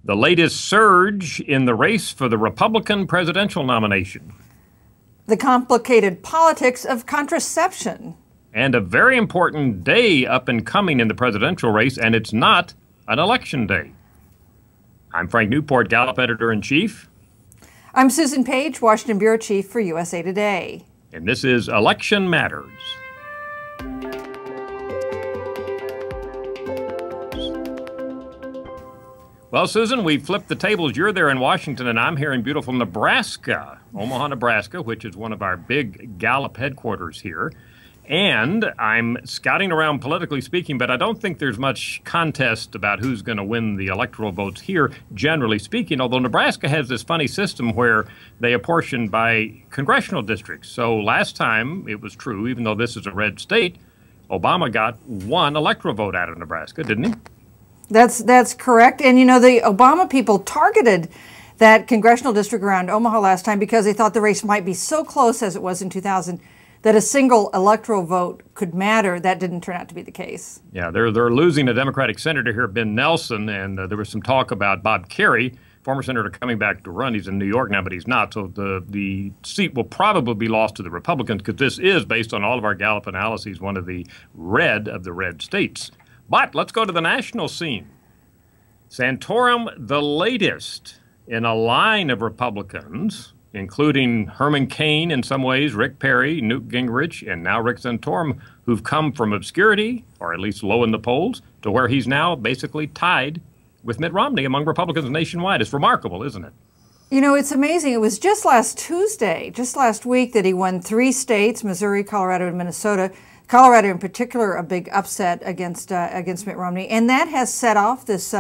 The latest surge in the race for the Republican presidential nomination. The complicated politics of contraception. And a very important day up and coming in the presidential race, and it's not an election day. I'm Frank Newport, Gallup editor-in-chief. I'm Susan Page, Washington bureau chief for USA Today. And this is Election Matters. Well, Susan, we flipped the tables. You're there in Washington, and I'm here in beautiful Nebraska, Omaha, Nebraska, which is one of our big Gallup headquarters here. And I'm scouting around politically speaking, but I don't think there's much contest about who's going to win the electoral votes here, generally speaking, although Nebraska has this funny system where they apportion by congressional districts. So last time it was true, even though this is a red state, Obama got one electoral vote out of Nebraska, didn't he? That's correct. And, you know, the Obama people targeted that congressional district around Omaha last time because they thought the race might be so close as it was in 2000 that a single electoral vote could matter. That didn't turn out to be the case. Yeah, they're losing a Democratic senator here, Ben Nelson, and there was some talk about Bob Kerrey, former senator, coming back to run. He's in New York now, but he's not. So the seat will probably be lost to the Republicans because this is, based on all of our Gallup analyses, one of the red states. But let's go to the national scene. Santorum, the latest in a line of Republicans, including Herman Cain in some ways, Rick Perry, Newt Gingrich, and now Rick Santorum, who've come from obscurity, or at least low in the polls, to where he's now basically tied with Mitt Romney among Republicans nationwide. It's remarkable, isn't it? You know, it's amazing. It was just last Tuesday, just last week, that he won 3 states, Missouri, Colorado, and Minnesota. Colorado, in particular, a big upset against Mitt Romney, and that has set off this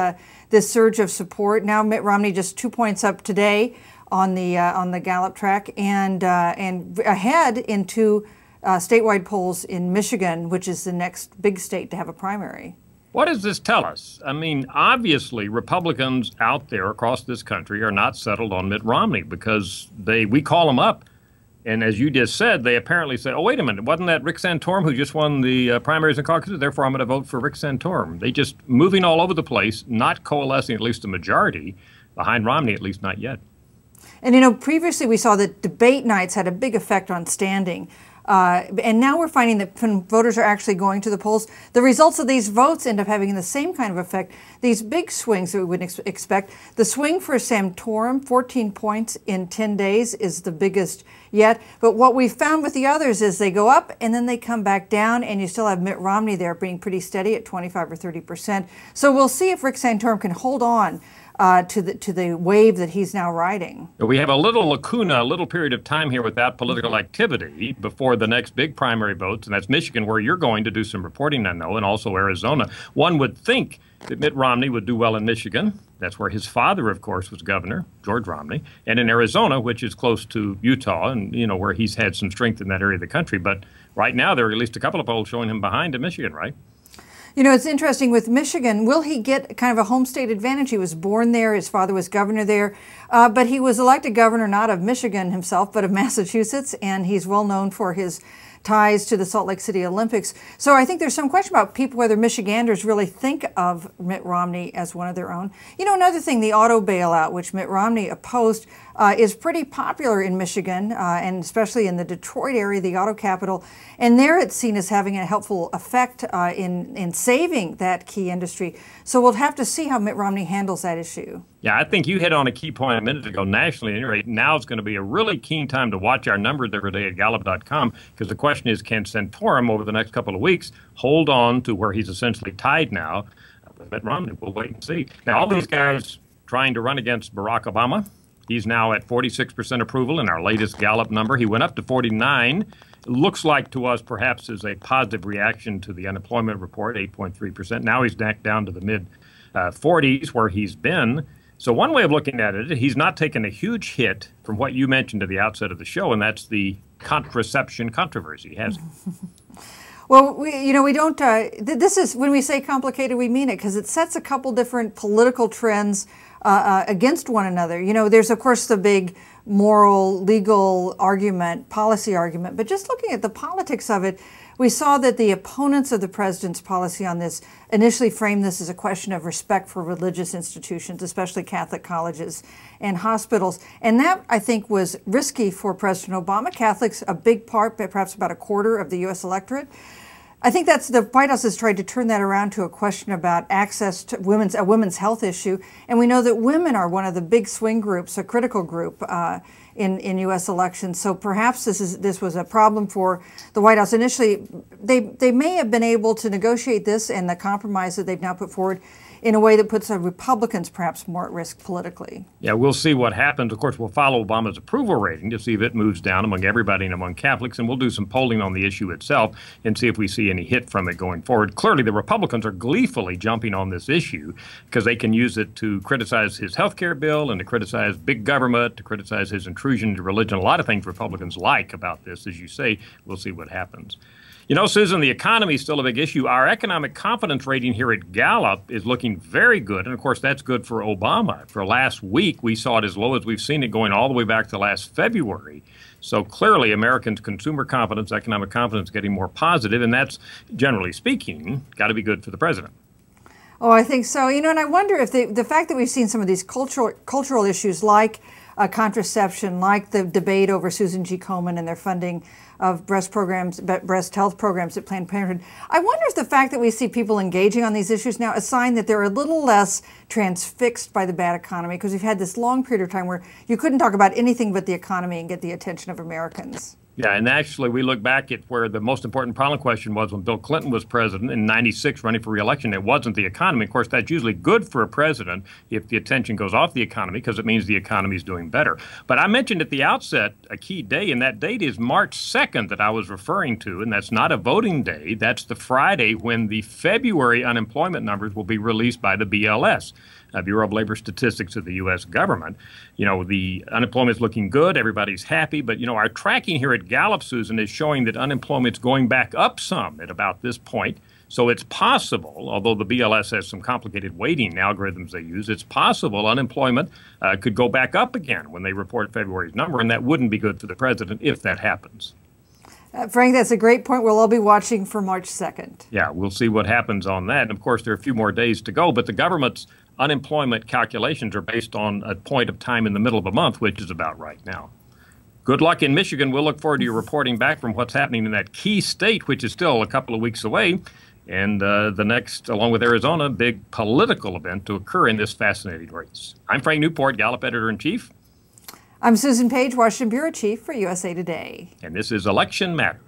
surge of support. Now Mitt Romney just 2 points up today on the Gallup track, and ahead into statewide polls in Michigan, which is the next big state to have a primary. What does this tell us? I mean, obviously, Republicans out there across this country are not settled on Mitt Romney because we call them up. And as you just said, they apparently say, oh, wait a minute, wasn't that Rick Santorum who just won the primaries and caucuses? Therefore, I'm going to vote for Rick Santorum. They just moving all over the place, not coalescing at least a majority behind Romney, at least not yet. And, you know, previously we saw that debate nights had a big effect on standing. And now we're finding that when voters are actually going to the polls, the results of these votes end up having the same kind of effect. These big swings that we would expect. The swing for Santorum, 14 points in 10 days, is the biggest yet. But what we found with the others is they go up and then they come back down, and you still have Mitt Romney there being pretty steady at 25 or 30%. So we'll see if Rick Santorum can hold on to the wave that he's now riding. We have a little lacuna, a little period of time here without political activity before the next big primary votes, and that's Michigan, where you're going to do some reporting, I know, and also Arizona. One would think that Mitt Romney would do well in Michigan. That's where his father, of course, was governor, George Romney, and in Arizona, which is close to Utah, and, you know, where he's had some strength in that area of the country. But right now, there are at least a couple of polls showing him behind in Michigan, right? You know, it's interesting with Michigan. Will he get kind of a home state advantage? He was born there. His father was governor there. But he was elected governor not of Michigan himself, but of Massachusetts. And he's well known for his ties to the Salt Lake City Olympics. So I think there's some question about people whether Michiganders really think of Mitt Romney as one of their own. You know, another thing, the auto bailout, which Mitt Romney opposed, is pretty popular in Michigan, and especially in the Detroit area, the auto capital. And there it's seen as having a helpful effect in saving that key industry. So we'll have to see how Mitt Romney handles that issue. Yeah, I think you hit on a key point a minute ago. Nationally, at any rate, now is going to be a really keen time to watch our numbers every day at Gallup.com, because the question is, can Santorum over the next couple of weeks hold on to where he's essentially tied now with Mitt Romney? We'll wait and see. Now, all these guys trying to run against Barack Obama. He's now at 46% approval in our latest Gallup number. He went up to 49. Looks like to us perhaps is a positive reaction to the unemployment report, 8.3%. Now he's back down to the mid-40s where he's been. So one way of looking at it, he's not taken a huge hit from what you mentioned at the outset of the show, and that's the contraception controversy, has he? Well, we don't, this is, when we say complicated, we mean it, because it sets a couple different political trends against one another. You know, there's, of course, the big moral, legal argument, policy argument, but just looking at the politics of it, we saw that the opponents of the president's policy on this initially framed this as a question of respect for religious institutions, especially Catholic colleges and hospitals. And that, I think, was risky for President Obama. Catholics, a big part, perhaps about a quarter of the U.S. electorate. I think that's the White House has tried to turn that around to a question about access to a women's health issue. And we know that women are one of the big swing groups, a critical group in U.S. elections. So perhaps this was a problem for the White House. Initially, they may have been able to negotiate this and the compromise that they've now put forward in a way that puts the Republicans perhaps more at risk politically. Yeah, we'll see what happens. Of course, we'll follow Obama's approval rating to see if it moves down among everybody and among Catholics, and we'll do some polling on the issue itself and see if we see any hit from it going forward. Clearly, the Republicans are gleefully jumping on this issue because they can use it to criticize his health care bill and to criticize big government, to criticize his intrusion into religion. A lot of things Republicans like about this, as you say. We'll see what happens. You know, Susan, the economy is still a big issue. Our economic confidence rating here at Gallup is looking very good. And, of course, that's good for Obama. For last week, we saw it as low as we've seen it going all the way back to last February. So clearly, Americans' consumer confidence, economic confidence getting more positive. And that's, generally speaking, got to be good for the president. Oh, I think so. You know, and I wonder if the fact that we've seen some of these cultural issues like contraception, like the debate over Susan G. Komen and their funding of breast health programs at Planned Parenthood. I wonder if the fact that we see people engaging on these issues now a sign that they're a little less transfixed by the bad economy, because we've had this long period of time where you couldn't talk about anything but the economy and get the attention of Americans. Yeah, and actually, we look back at where the most important polling question was when Bill Clinton was president in '96 running for re-election. It wasn't the economy. Of course, that's usually good for a president if the attention goes off the economy, because it means the economy is doing better. But I mentioned at the outset a key day, and that date is March 2nd that I was referring to, and that's not a voting day. That's the Friday when the February unemployment numbers will be released by the BLS. Bureau of Labor Statistics of the U.S. government. You know, the unemployment is looking good. Everybody's happy. But, you know, our tracking here at Gallup, Susan, is showing that unemployment's going back up some at about this point. So it's possible, although the BLS has some complicated weighting algorithms they use, it's possible unemployment could go back up again when they report February's number, and that wouldn't be good for the president if that happens. Frank, that's a great point. We'll all be watching for March 2nd. Yeah, we'll see what happens on that. And, of course, there are a few more days to go, but the government's unemployment calculations are based on a point of time in the middle of a month, which is about right now. Good luck in Michigan. We'll look forward to your reporting back from what's happening in that key state, which is still a couple of weeks away. And the next, along with Arizona, big political event to occur in this fascinating race. I'm Frank Newport, Gallup Editor-in-Chief. I'm Susan Page, Washington Bureau Chief for USA Today. And this is Election Matters.